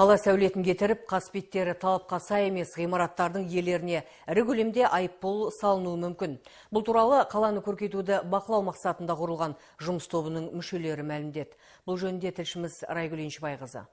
Қала сәулетін кетіріп, қасбеттері талапқа сай емес ғимараттардың иелеріне ірі көлемде айыппұл салынуы мүмкін. Бұл туралы қаланы көркейтуді бақылау мақсатында құрылған жұмыс тобының мүшелері мәлімдеді. Бұл жөнінде тілшіміз Райгүл Еншібайқызы.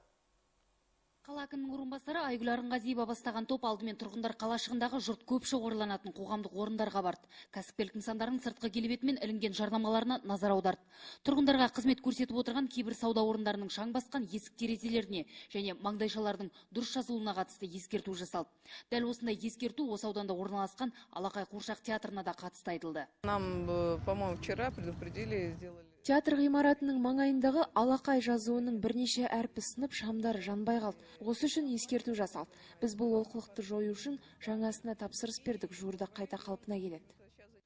Қала әкімінің орынбасары Айгүл Арынғазиева бастаған топ алдымен тұрғындар қалашығындағы жұрт көп шоғырланатын қоғамдық орындарға барды. Кәсіпкерлік нысандарының сыртқы келбетімен ілінген жарнамаларына назар аударды. Тұрғындарға қызмет көрсетіп отырған кейбір сауда орындарының шаң басқан есік терезелеріне және маңдайшалардың дұрыс жазылуына қатысты ескерту жасалды. Дәл осындай ескерту осы ауданда орналасқан Алақай қуыршақ театрына да қатысты айтылды. Нам, по-моему, вчера предупредили, сделали. Театр ғимаратының маңайындағы Алақай жазуының бірнеше әрпі сынып, шамдары жанбай қалды. Осы үшін ескерту жасалды. Біз бұл олқылықты жою үшін жаңасына тапсырыс бердік, жуырда қайта қалпына келеді.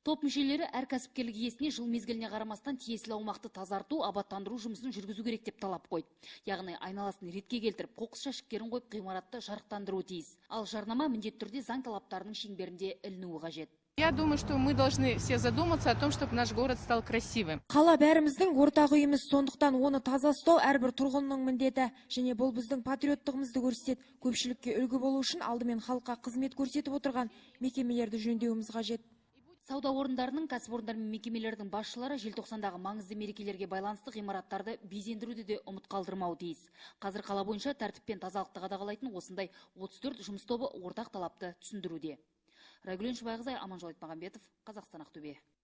Топ мүшелері әр кәсіпкерлік иесіне жыл мезгіліне қарамастан тиесілі аумақты тазарту, абаттандыру жұмысын жүргізу керек деп талап қойды. Яғни айналасын ретке келтіріп, қоқыс жәшіктерін қойып ғимаратты жарықтандыруы тиіс. Ал жарнама міндетті түрде заң талаптарының шеңберінде ілінуі қажет. Я думаю, что мы должны все задуматься о том, чтобы наш город стал красивым. Қала бәріміздің ортақ үйіміз, сондықтан оны таза ұстау әрбір тұрғынның міндеті. Және бұл біздің патриоттығымызды көрсетеді. Көпшілікке үлгі болу үшін алдымен халыққа қызмет көрсетіп отырған мекемелерді жөндеуіміз қажет. Сауда орындарының, кәсіпорындар мен мекемелердің басшылары желтоқсандағы маңызды мерекелерге байланысты ғимараттарды безендіруді де ұмыт қалдырмауы тиіс. Қазір қала бойынша тәртіп пен тазалықты қадағалайтын осындай 34 жұмыс тобы ортақ талапты түсіндіруде. Райгүл Еншібайқызы, Аманжол Айтмағамбетов, Қазақстан, Ақтөбе.